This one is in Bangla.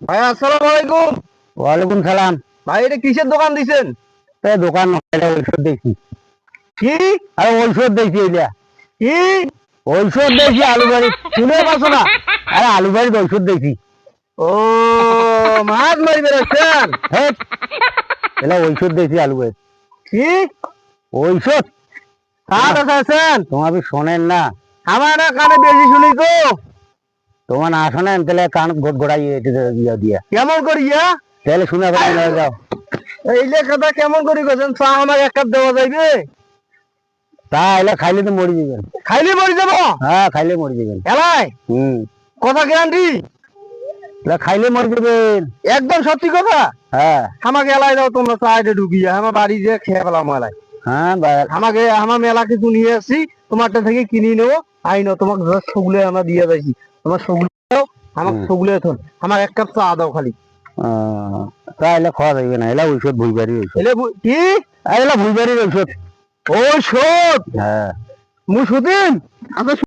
ভাই আসসালামু আলাইকুম। ওয়ালাইকুম সালাম। ভাই এটা কিসের দোকান দিছেন? দোকান ঔষধ দেখছি। কি আরে ঔষধ দেখছি এইটা, কি ঔষধ দেখছি আলু বাড়ি। শুনে পাচ্ছ না? আরে আলু বাড়ির ঔষধ দেখছি। ও মাছ মারি বেড়াচ্ছেন? হ্যাঁ, এলা ঔষধ দেখছি আলু বাড়ি। কি ঔষধ কাঠ আছেন? তোমার শোনেন না? আমার না কানে বেশি শুনি তো। তোমার না শোনেন তাহলে কান গোট গোড়াই ইয়া দিয়া কেমন করিয়া তাহলে শুনে পাই না যাও। এই লেখাটা কেমন করি করছেন? চা আমার এক কাপ দেওয়া যাইবে? তা এলা খাইলে তো মরি যাবেন। খাইলে মরি যাবো? হ্যাঁ, খাইলে মরি যাবেন। এলাই কথা গ্যারান্টি? এলা খাইলে মরি যাবেন। একদম সত্যি কথা। হ্যাঁ আমাকে এলাই দাও তোমরা চাইতে ঢুকিয়া আমার বাড়ি যে খেয়ে পেলাম এলাই। হ্যাঁ, আমাকে আমার মেলা কিছু নিয়ে আসছি, তোমারটা থেকে কিনে নেবো। আইনো তোমাকে সগুলে আমরা দিয়ে যাচ্ছি। তোমার সগুলে দাও, আমাকে সগুলে থন। আমার এক কাপ চা দাও খালি। তা এলা খাওয়া যাইবে না। এলা ঔষধ ভুইবাড়ির ঔষধ। কি এলা ভুইবাড়ির ঔষধ। ঔষধ? হ্যাঁ। মুসুদিন?